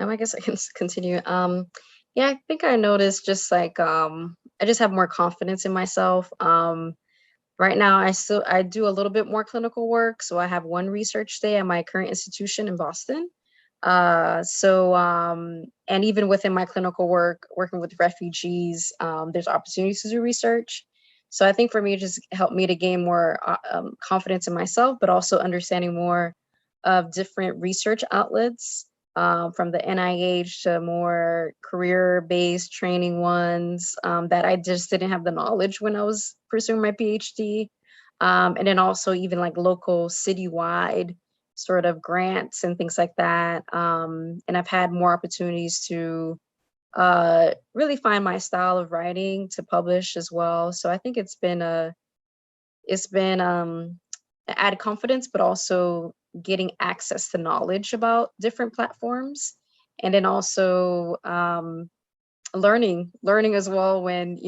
I guess I can continue. Yeah, I think I noticed just like I just have more confidence in myself. Right now, I do a little bit more clinical work. So I have one research day at my current institution in Boston. And even within my clinical work, working with refugees, there's opportunities to do research. So I think for me, it just helped me to gain more confidence in myself, but also understanding more of different research outlets, from the NIH to more career-based training ones that I just didn't have the knowledge when I was pursuing my PhD. And then also even like local citywide sort of grants and things like that. And I've had more opportunities to really find my style of writing to publish as well. So I think it's been added confidence, but also getting access to knowledge about different platforms, and then also learning as well when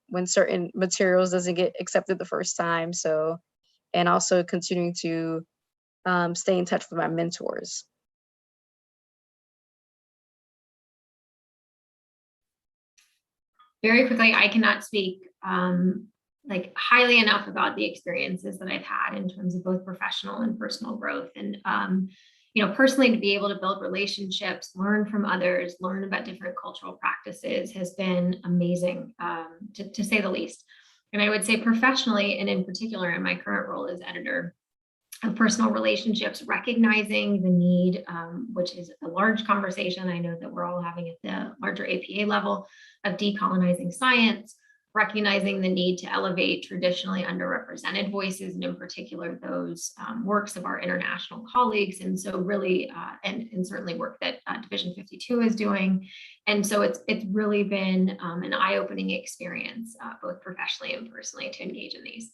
when certain materials doesn't get accepted the first time. So, and also continuing to stay in touch with my mentors. Very quickly, I cannot speak like highly enough about the experiences that I've had in terms of both professional and personal growth. And, personally, to be able to build relationships, learn from others, learn about different cultural practices has been amazing, to say the least. And I would say professionally, and in particular in my current role as editor of personal relationships, recognizing the need, which is a large conversation I know that we're all having at the larger APA level, of decolonizing science, recognizing the need to elevate traditionally underrepresented voices, and in particular those works of our international colleagues. And so really, and certainly work that Division 52 is doing. And so it's really been an eye-opening experience, both professionally and personally, to engage in these.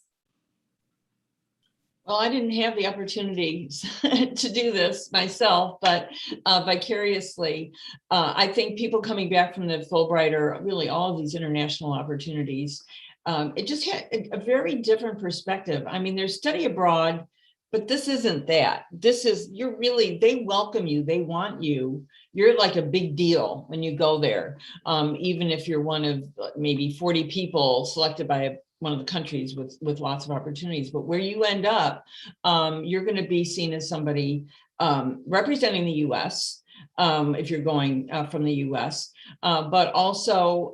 Well, I didn't have the opportunity to do this myself, but vicariously, I think people coming back from the Fulbright, or really all of these international opportunities, it just had a very different perspective. I mean, there's study abroad, but this isn't that. This is, you're really, they welcome you, they want you. You're like a big deal when you go there, even if you're one of maybe 40 people selected by one of the countries with lots of opportunities. But where you end up, you're going to be seen as somebody representing the US, if you're going from the US, but also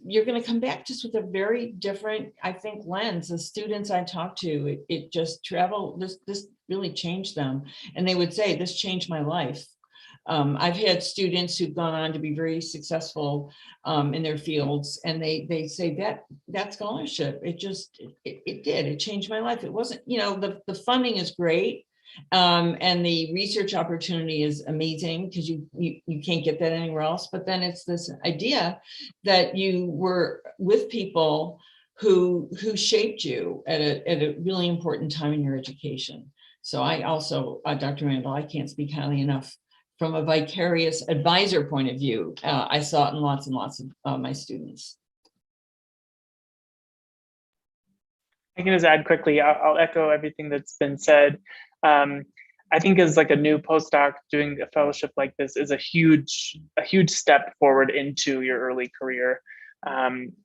you're going to come back just with a very different, I think, lens. The students I talked to, it just this really changed them. And they would say, this changed my life. I've had students who've gone on to be very successful in their fields, and they say that scholarship, it did, it changed my life. It wasn't, the funding is great. And the research opportunity is amazing because you can't get that anywhere else. But then it's this idea that you were with people who shaped you at a really important time in your education. So I also, Dr. Randall, I can't speak highly enough from a vicarious advisor point of view. I saw it in lots and lots of my students. I can just add quickly, I'll echo everything that's been said. I think as like a new postdoc, doing a fellowship like this is a huge step forward into your early career.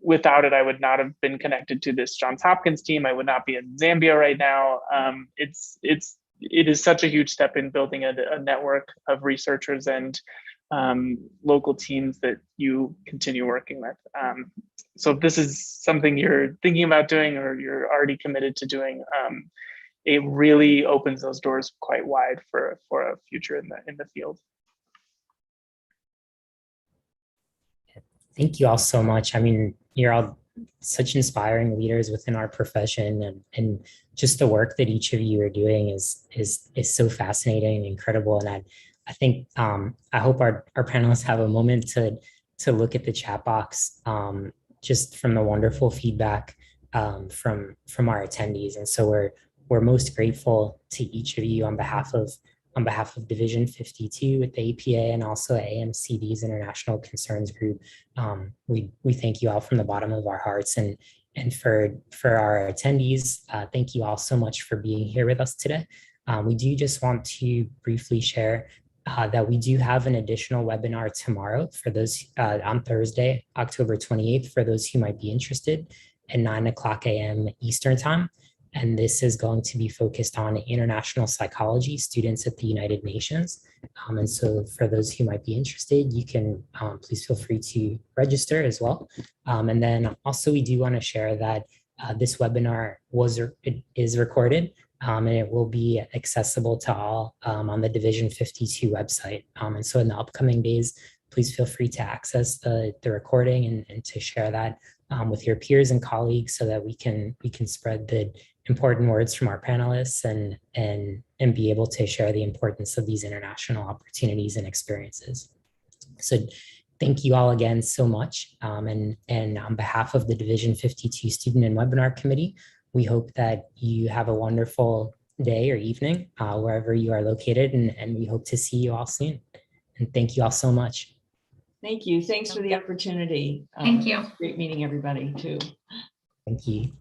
Without it, I would not have been connected to this Johns Hopkins team. I would not be in Zambia right now. It is such a huge step in building a network of researchers and local teams that you continue working with. So if this is something you're thinking about doing or you're already committed to doing, it really opens those doors quite wide for a future in the field. Thank you all so much. I mean, you're all such inspiring leaders within our profession, and just the work that each of you are doing is so fascinating and incredible. And I think I hope our panelists have a moment to look at the chat box, just from the wonderful feedback from our attendees. And so we're most grateful to each of you on behalf of Division 52 with the APA and also AMCD's International Concerns Group. We thank you all from the bottom of our hearts, and for our attendees, thank you all so much for being here with us today. We do just want to briefly share that we do have an additional webinar tomorrow for those on Thursday, October 28th, for those who might be interested at 9:00 a.m. Eastern Time. And this is going to be focused on international psychology students at the United Nations. And so for those who might be interested, you can please feel free to register as well. And then also we do want to share that this webinar is recorded, and it will be accessible to all on the Division 52 website. And so in the upcoming days, please feel free to access the recording and to share that with your peers and colleagues so that we can spread the important words from our panelists and be able to share the importance of these international opportunities and experiences. So thank you all again so much. And on behalf of the Division 52 Student and Webinar Committee, we hope that you have a wonderful day or evening wherever you are located, and we hope to see you all soon. And thank you all so much. Thank you. Thanks for the opportunity. Thank you. Great meeting everybody too. Thank you.